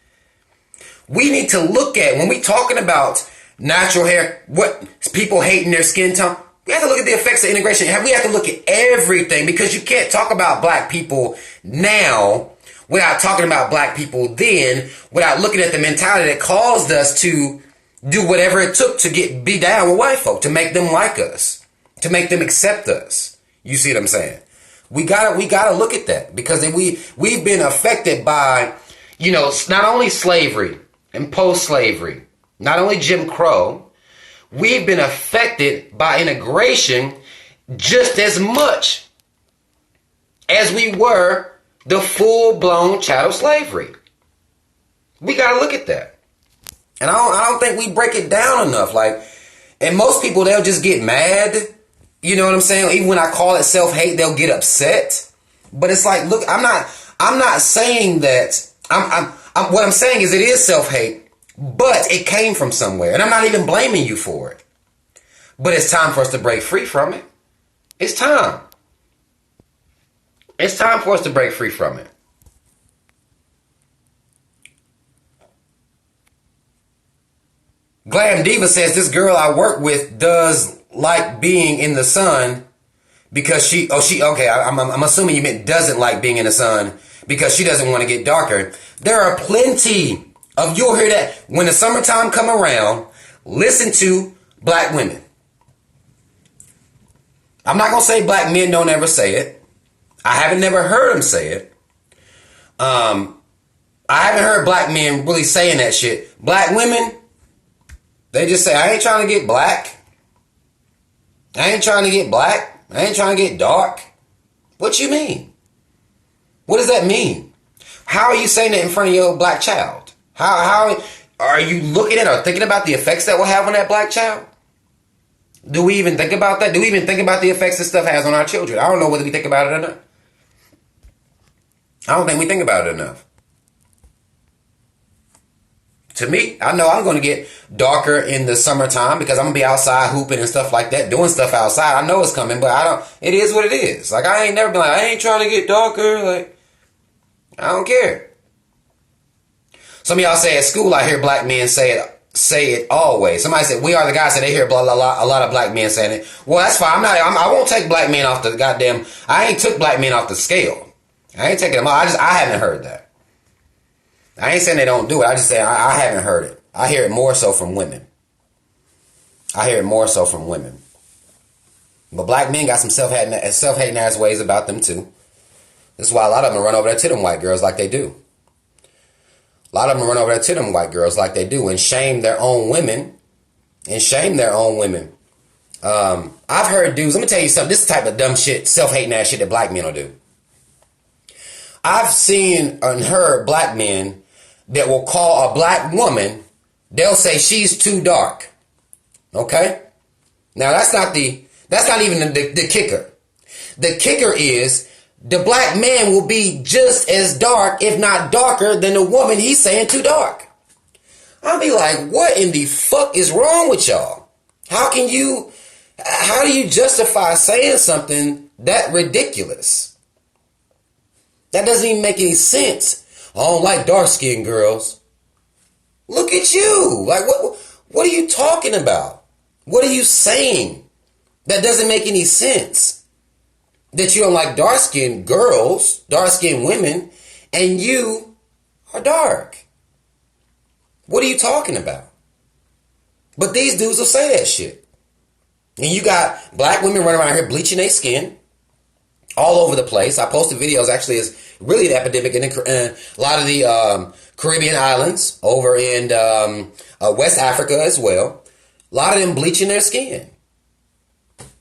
S1: We need to look at, when we talking about natural hair, what people hating their skin tone, we have to look at the effects of integration. We have to look at everything because you can't talk about black people now without talking about black people then, without looking at the mentality that caused us to do whatever it took to be down with white folk, to make them like us, to make them accept us. You see what I'm saying? We gotta look at that because we've been affected by, not only slavery and post-slavery, not only Jim Crow, we've been affected by integration just as much as we were the full-blown chattel slavery. We got to look at that. And I don't think we break it down enough. And most people, they'll just get mad. You know what I'm saying? Even when I call it self-hate, they'll get upset. But it's like, look, I'm not saying that. What I'm saying is it is self-hate, but it came from somewhere. And I'm not even blaming you for it. But it's time for us to break free from it. It's time. It's time for us to break free from it. Glam Diva says this girl I work with does like being in the sun because I'm assuming you meant doesn't like being in the sun because she doesn't want to get darker. There are plenty of, you'll hear that when the summertime come around, listen to black women. I'm not going to say black men don't ever say it. I haven't never heard them say it. I haven't heard black men really saying that shit. Black women, they just say, I ain't trying to get black. I ain't trying to get black. I ain't trying to get dark. What you mean? What does that mean? How are you saying that in front of your black child? How are you looking at or thinking about the effects that will have on that black child? Do we even think about that? Do we even think about the effects this stuff has on our children? I don't know whether we think about it or not. I don't think we think about it enough. To me, I know I'm going to get darker in the summertime because I'm going to be outside hooping and stuff like that, doing stuff outside. I know it's coming, but it is what it is. I ain't never been like, I ain't trying to get darker. I don't care. Some of y'all say at school, I hear black men say it always. Somebody said, we are the guys, and they hear blah, blah, blah, a lot of black men saying it. Well, that's fine. I won't take black men off the goddamn, I ain't took black men off the scale. I ain't taking them off. I haven't heard that. I ain't saying they don't do it. I just say I haven't heard it. I hear it more so from women. I hear it more so from women. But black men got some self-hating ass ways about them too. That's why a lot of them run over there to them white girls like they do. A lot of them run over there to them white girls like they do and shame their own women. I've heard dudes, let me tell you something, this is the type of dumb shit, self-hating ass shit that black men will do. I've seen and heard black men that will call a black woman, they'll say she's too dark. Okay? Now that's not even the kicker. The kicker is the black man will be just as dark, if not darker, than the woman he's saying too dark. I'll be like, what in the fuck is wrong with y'all? How do you justify saying something that ridiculous? That doesn't even make any sense. I don't like dark-skinned girls. Look at you. Like, what are you talking about? What are you saying? That doesn't make any sense. That you don't like dark-skinned girls, dark-skinned women, and you are dark. What are you talking about? But these dudes will say that shit. And you got black women running around here bleaching their skin all over the place. I posted videos, actually, it's really an epidemic in a lot of the Caribbean islands, over in West Africa as well. A lot of them bleaching their skin.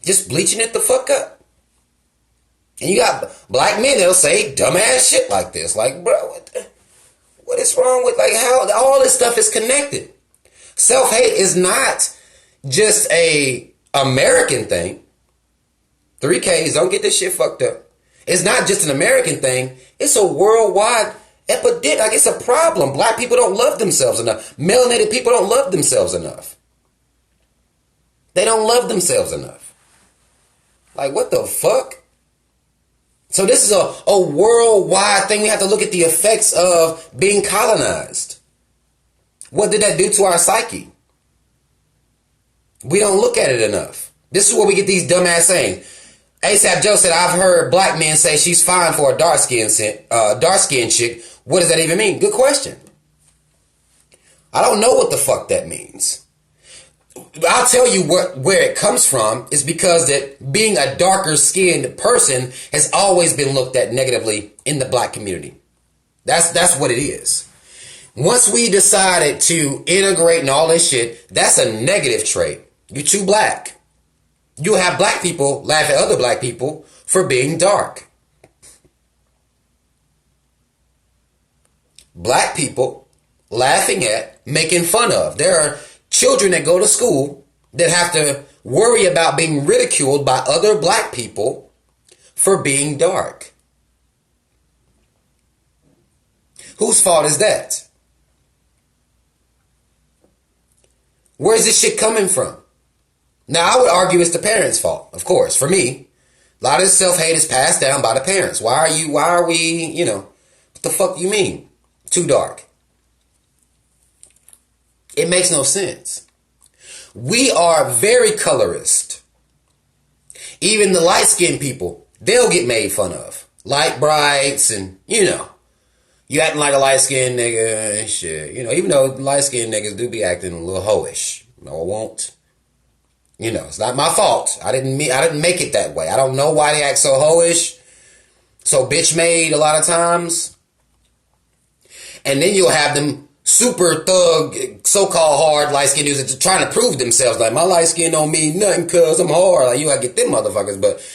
S1: Just bleaching it the fuck up. And you got black men that'll say dumbass shit like this. Like, bro, what is wrong with, like, how all this stuff is connected? Self-hate is not just a American thing. 3Ks, don't get this shit fucked up. It's not just an American thing. It's a worldwide epidemic. Like, it's a problem. Black people don't love themselves enough. Melanated people don't love themselves enough. They don't love themselves enough. Like, what the fuck? So this is a worldwide thing. We have to look at the effects of being colonized. What did that do to our psyche? We don't look at it enough. This is where we get these dumbass sayings. ASAP Joe said, I've heard black men say she's fine for a dark-skinned chick. What does that even mean? Good question. I don't know what the fuck that means. I'll tell you where it comes from is because that being a darker skinned person has always been looked at negatively in the black community. That's what it is. Once we decided to integrate and all this shit, that's a negative trait. You're too black. You have black people laugh at other black people for being dark. Black people laughing at, making fun of. There are children that go to school that have to worry about being ridiculed by other black people for being dark. Whose fault is that? Where's this shit coming from? Now, I would argue it's the parents' fault, of course. For me, a lot of this self-hate is passed down by the parents. Why are we, what the fuck you mean? Too dark. It makes no sense. We are very colorist. Even the light-skinned people, they'll get made fun of. Light brights and, you acting like a light-skinned nigga and shit. Even though light-skinned niggas do be acting a little hoish. No, I won't. It's not my fault. I didn't make it that way. I don't know why they act so hoish, so bitch-made a lot of times. And then you'll have them super thug, so-called hard light-skinned dudes that are trying to prove themselves. Like, my light skin don't mean nothing because I'm hard. Like, you gotta get them motherfuckers. But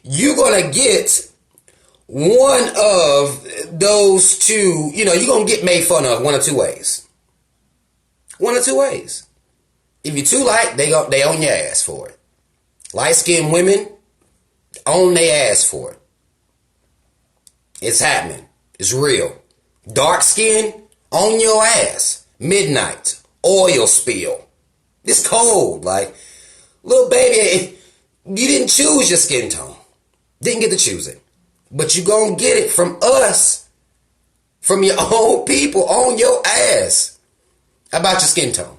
S1: you're gonna get one of those two, you're gonna get made fun of one of two ways. One of two ways. If you're too light, they own your ass for it. Light-skinned women own their ass for it. It's happening. It's real. Dark skin, on your ass. Midnight. Oil spill. It's cold. Like, little baby, you didn't choose your skin tone. Didn't get to choose it. But you gonna get it from us from your own people on your ass about your skin tone.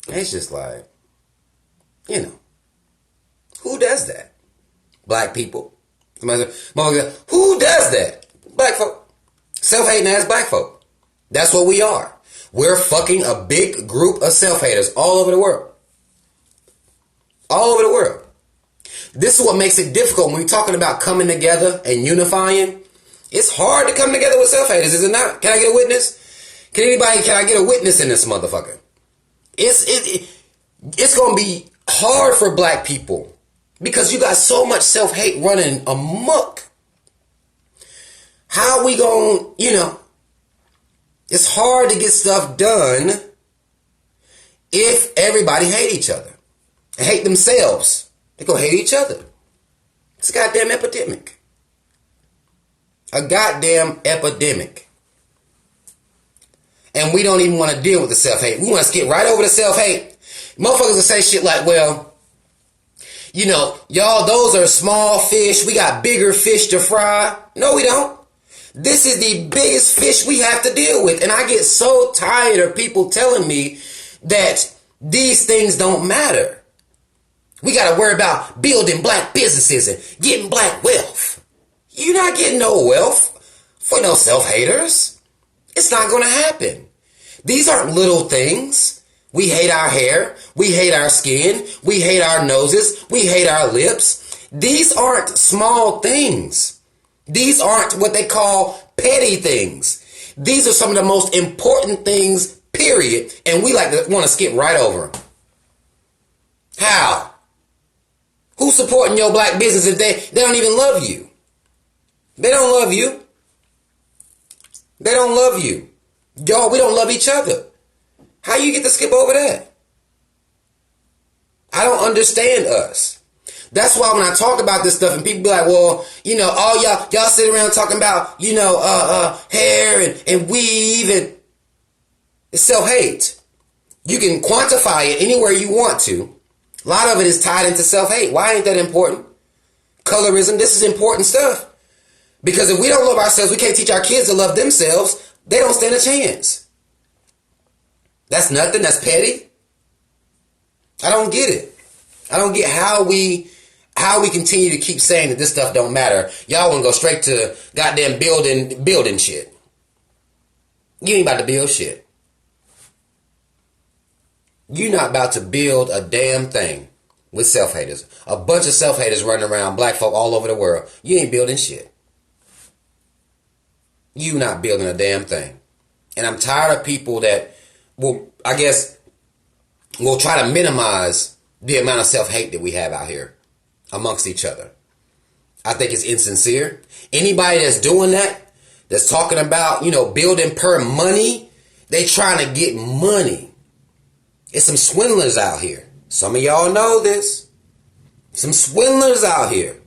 S1: It's just like, who does that? Black people. Who does that? Black folk. Self-hating ass black folk. That's what we are. We're fucking a big group of self-haters all over the world. All over the world. This is what makes it difficult when we're talking about coming together and unifying. It's hard to come together with self-haters, is it not? Can I get a witness? Can I get a witness in this motherfucker? It's going to be hard for black people because you got so much self-hate running amok. How we going to, it's hard to get stuff done if everybody hate each other and hate themselves. They go hate each other. It's a goddamn epidemic. A goddamn epidemic. And we don't even want to deal with the self-hate. We want to skip right over the self-hate. Motherfuckers will say shit like, well, y'all, those are small fish. We got bigger fish to fry. No, we don't. This is the biggest fish we have to deal with. And I get so tired of people telling me that these things don't matter. We got to worry about building black businesses and getting black wealth. You're not getting no wealth for no self-haters. It's not going to happen. These aren't little things. We hate our hair. We hate our skin. We hate our noses. We hate our lips. These aren't small things. These aren't what they call petty things. These are some of the most important things, period. And we like to want to skip right over them. How? Who's supporting your black business if they don't even love you? They don't love you. They don't love you. Y'all, we don't love each other. How you get to skip over that? I don't understand us. That's why when I talk about this stuff and people be like, well, all y'all sit around talking about, hair and weave and it's self-hate. You can quantify it anywhere you want to. A lot of it is tied into self-hate. Why ain't that important? Colorism, this is important stuff. Because if we don't love ourselves, we can't teach our kids to love themselves. They don't stand a chance. That's nothing. That's petty. I don't get it. I don't get how we continue to keep saying that this stuff don't matter. Y'all want to go straight to goddamn building shit. You ain't about to build shit. You're not about to build a damn thing with self-haters. A bunch of self-haters running around, black folk all over the world. You ain't building shit. You not building a damn thing. And I'm tired of people that will try to minimize the amount of self-hate that we have out here amongst each other. I think it's insincere. Anybody that's doing that, that's talking about, building per money, they trying to get money. It's some swindlers out here. Some of y'all know this. Some swindlers out here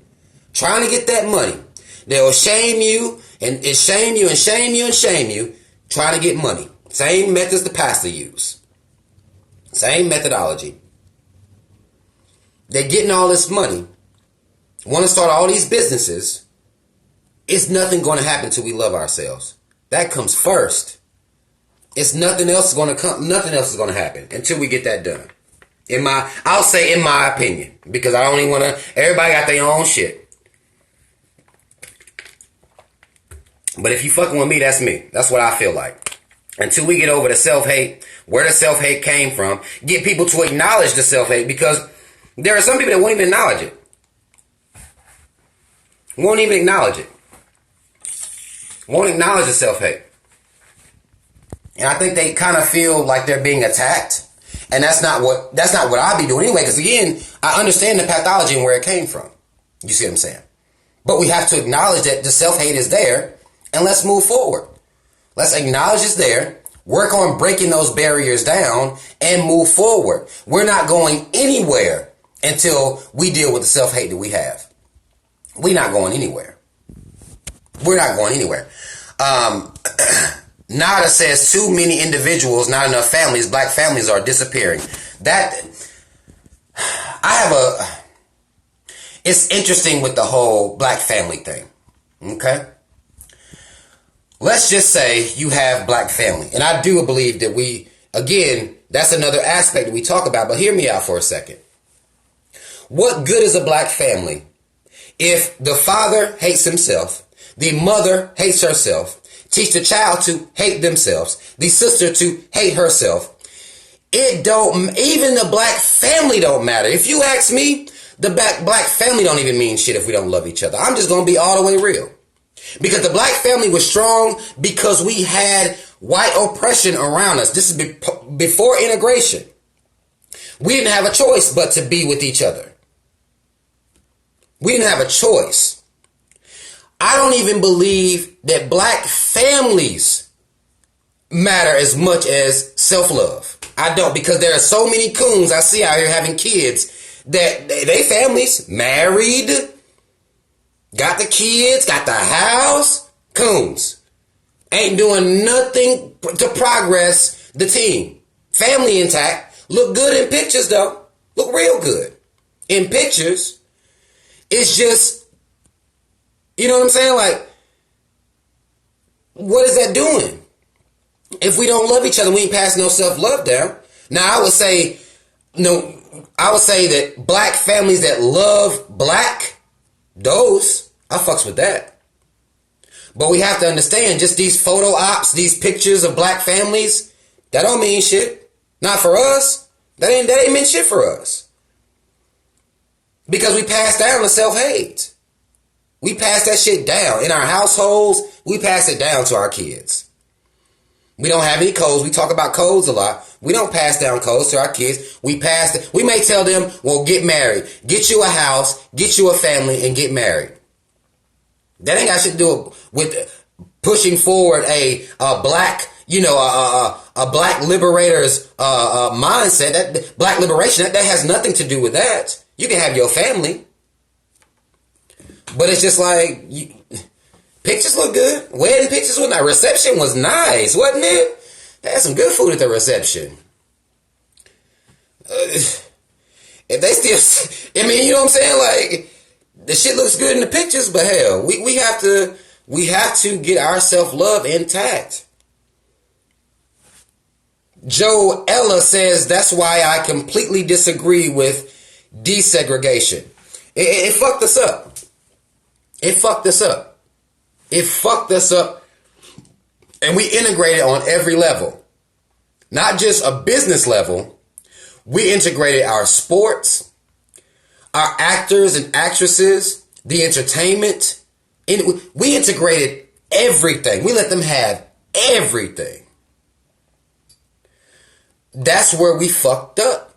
S1: trying to get that money. They'll shame you and shame you and shame you and shame you, trying to get money. Same methods the pastor use. Same methodology. They're getting all this money, want to start all these businesses. It's nothing going to happen until we love ourselves. That comes first. It's nothing else going to come. Nothing else is going to happen until we get that done. I'll say in my opinion, because I don't even want to. Everybody got their own shit. But if you fucking with me, that's me. That's what I feel like. Until we get over the self-hate, where the self-hate came from, get people to acknowledge the self-hate, because there are some people that won't even acknowledge it. Won't even acknowledge it. Won't acknowledge the self-hate. And I think they kind of feel like they're being attacked. And that's not what I be doing anyway. Because again, I understand the pathology and where it came from. You see what I'm saying? But we have to acknowledge that the self-hate is there. And let's move forward. Let's acknowledge it's there. Work on breaking those barriers down and move forward. We're not going anywhere until we deal with the self-hate that we have. We're not going anywhere. We're not going anywhere. Nada says too many individuals, not enough families. Black families are disappearing. It's interesting with the whole black family thing. Okay? let's just say you have black family. And I do believe that again, that's another aspect that we talk about, but hear me out for a second. What good is a black family if the father hates himself, the mother hates herself, teach the child to hate themselves, the sister to hate herself? Even the black family don't matter. If you ask me, the black family don't even mean shit if we don't love each other. I'm just going to be all the way real. Because the black family was strong because we had white oppression around us. This is before integration. We didn't have a choice but to be with each other. We didn't have a choice. I don't even believe that black families matter as much as self-love. I don't, because there are so many coons I see out here having kids that they families married, got the kids, got the house, coons. Ain't doing nothing to progress the team. Family intact. Look good in pictures though. Look real good. In pictures, it's just, you know what I'm saying? Like, what is that doing? If we don't love each other, we ain't passing no self-love down. Now, I would say that black families that love black, those, I fucks with that. But we have to understand, just these photo ops, these pictures of black families, that don't mean shit. Not for us. That ain't meant shit for us. Because we pass down the self-hate. We pass that shit down. In our households, we pass it down to our kids. We don't have any codes. We talk about codes a lot. We don't pass down codes to our kids. We may tell them, well, get married. Get you a house, get you a family, and get married. That ain't got shit to do with pushing forward a black, a black liberator's mindset. That black liberation, that has nothing to do with that. You can have your family. But it's just like, pictures look good. Wedding pictures was nice. Reception was nice, wasn't it? They had some good food at the reception. If they still, I mean, you know what I'm saying? Like, the shit looks good in the pictures, but hell, we have to get our self-love intact. Joe Ella says, that's why I completely disagree with desegregation. It fucked us up. It fucked us up. It fucked us up. And we integrated on every level. Not just a business level. We integrated our sports, our actors and actresses, the entertainment. We integrated everything. We let them have everything. That's where we fucked up.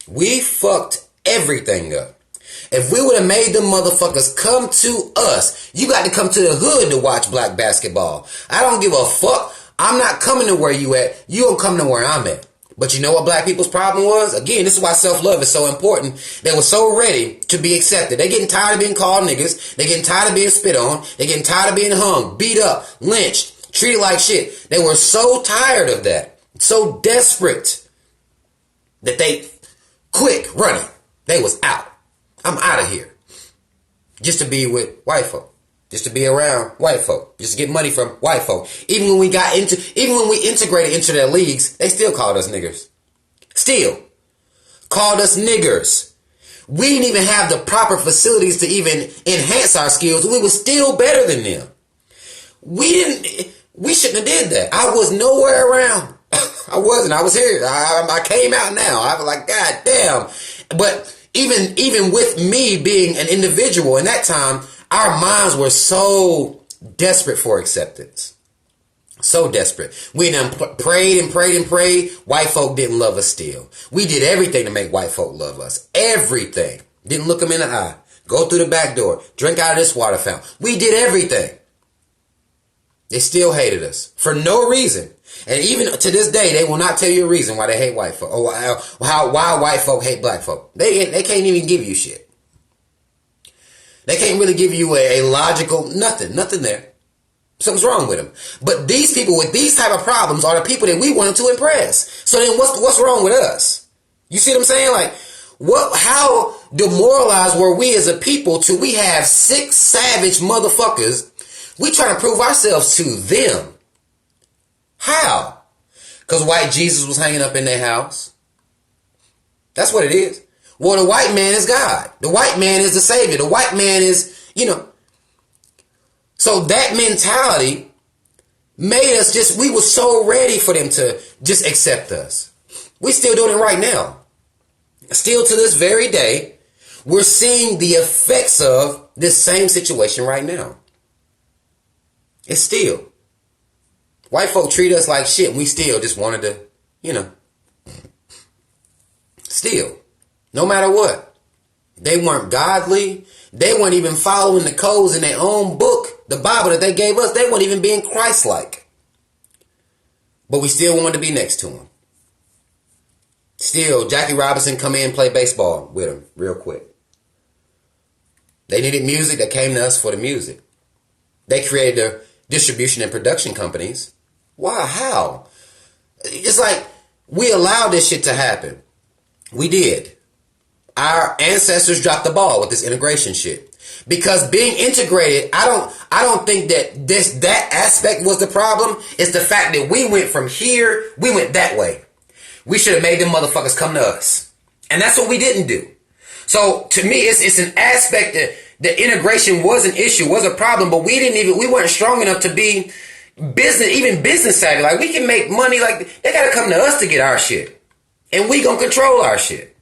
S1: We fucked everything up. If we would have made them motherfuckers come to us, you got to come to the hood to watch black basketball. I don't give a fuck. I'm not coming to where you at. You don't come to where I'm at. But you know what black people's problem was? Again, this is why self-love is so important. They were so ready to be accepted. They getting tired of being called niggas. They getting tired of being spit on. They getting tired of being hung, beat up, lynched, treated like shit. They were so tired of that. So desperate that they quick running. They was out. I'm out of here. Just to be with white folk. Just to be around white folk. Just to get money from white folk. Even when we integrated into their leagues, they still called us niggers. Still. Called us niggers. We didn't even have the proper facilities to even enhance our skills. We were still better than them. We shouldn't have did that. I was nowhere around. I wasn't. I was here. I came out now. I was like, God damn. But even with me being an individual in that time, our minds were so desperate for acceptance. So desperate. We done prayed and prayed and prayed. White folk didn't love us still. We did everything to make white folk love us. Everything. Didn't look them in the eye. Go through the back door. Drink out of this water fountain. We did everything. They still hated us. For no reason. And even to this day, they will not tell you a reason why they hate white folk. Or why white folk hate black folk. They can't even give you shit. They can't really give you a logical, nothing there. Something's wrong with them. But these people with these type of problems are the people that we wanted to impress. So then what's wrong with us? You see what I'm saying? Like, how demoralized were we as a people till we have 6 savage motherfuckers We trying to prove ourselves to them. How? Because white Jesus was hanging up in their house. That's what it is. Well, the white man is God. The white man is the Savior. The white man is, So that mentality made us we were so ready for them to just accept us. We still doing it right now. Still to this very day, we're seeing the effects of this same situation right now. It's still. White folk treat us like shit. We still just wanted to, Still. No matter what. They weren't godly. They weren't even following the codes in their own book, the Bible that they gave us. They weren't even being Christ-like. But we still wanted to be next to them. Still, Jackie Robinson come in and play baseball with them real quick. They needed music. They came to us for the music. They created their distribution and production companies. Why? How? It's like we allowed this shit to happen. We did. Our ancestors dropped the ball with this integration shit. Because being integrated, I don't think that aspect was the problem. It's the fact that we went from here, we went that way. We should have made them motherfuckers come to us. And that's what we didn't do. So to me, it's an aspect that the integration was an issue, was a problem, but we weren't strong enough to be business savvy. Like, we can make money. Like, they gotta come to us to get our shit. And we gonna control our shit.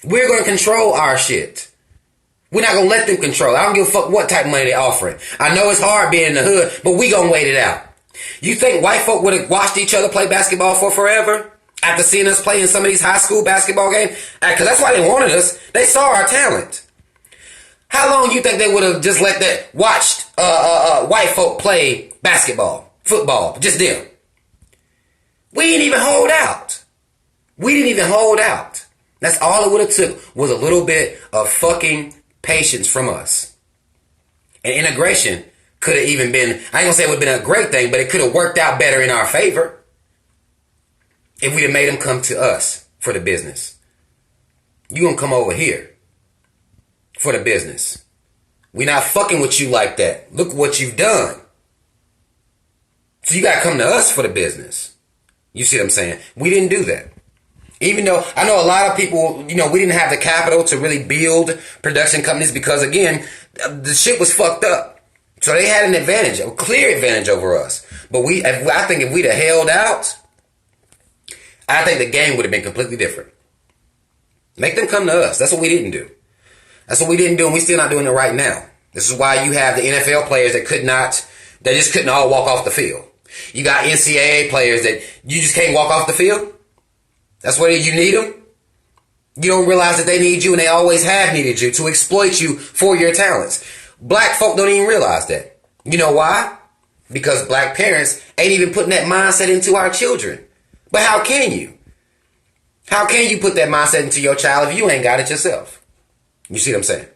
S1: We're gonna control our shit. We're not gonna let them control. I don't give a fuck what type of money they're offering. I know it's hard being in the hood, but we gonna wait it out. You think white folk would have watched each other play basketball for forever? After seeing us play in some of these high school basketball games? Because that's why they wanted us. They saw our talent. How long do you think they would have just watched white folk play basketball, football, just them? We didn't even hold out. We didn't even hold out. That's all it would have took was a little bit of fucking patience from us. And integration could have even been, I ain't gonna say it would have been a great thing, but it could have worked out better in our favor if we'd have made them come to us for the business. You gonna come over here for the business. We're not fucking with you like that. Look what you've done. So you gotta come to us for the business. You see what I'm saying? We didn't do that. Even though I know a lot of people, we didn't have the capital to really build production companies because, again, the shit was fucked up. So they had an advantage, a clear advantage over us. But I think if we'd have held out, I think the game would have been completely different. Make them come to us. That's what we didn't do. That's what we didn't do, and we're still not doing it right now. This is why you have the NFL players that just couldn't all walk off the field. You got NCAA players that you just can't walk off the field. That's why you need them. You don't realize that they need you, and they always have needed you to exploit you for your talents. Black folk don't even realize that. You know why? Because black parents ain't even putting that mindset into our children. But how can you? How can you put that mindset into your child if you ain't got it yourself? You see what I'm saying?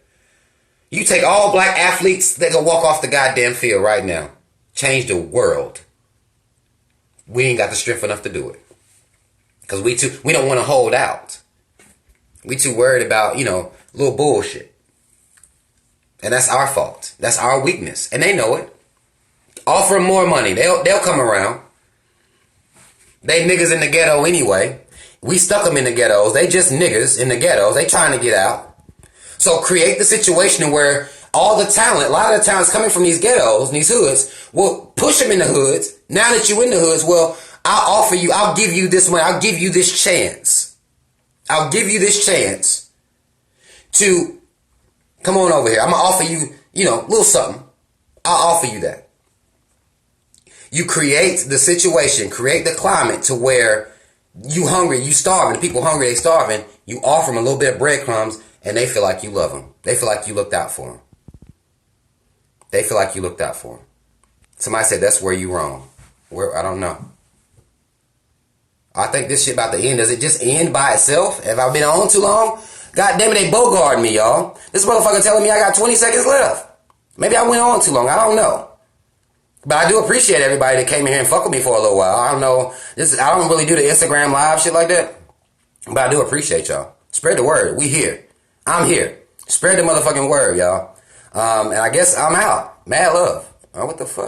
S1: You take all black athletes that can walk off the goddamn field right now. Change the world. We ain't got the strength enough to do it. Because we don't want to hold out. We too worried about, little bullshit. And that's our fault. That's our weakness. And they know it. Offer them more money. They'll come around. They niggas in the ghetto anyway. We stuck them in the ghettos. They just niggas in the ghettos. They trying to get out. So create the situation where all the talent, a lot of the talent's coming from these ghettos and these hoods. Well, push them in the hoods. Now that you in the hoods, well, I'll give you this money. I'll give you this chance. I'll give you this chance to come on over here. I'm going to offer you, a little something. I'll offer you that. You create the situation, create the climate to where you hungry, you starving, people hungry, they starving. You offer them a little bit of breadcrumbs and they feel like you love them. They feel like you looked out for them. They feel like you looked out for them. Somebody said that's where you wrong. Where, I don't know. I think this shit about to end. Does it just end by itself? Have I been on too long? God damn it, they bogarting me, y'all. This motherfucker telling me I got 20 seconds left. Maybe I went on too long. I don't know. But I do appreciate everybody that came in here and fucked with me for a little while. I don't know. I don't really do the Instagram live shit like that. But I do appreciate y'all. Spread the word. We here. I'm here. Spread the motherfucking word, y'all. And I guess I'm out. Mad love. Oh, what the fuck?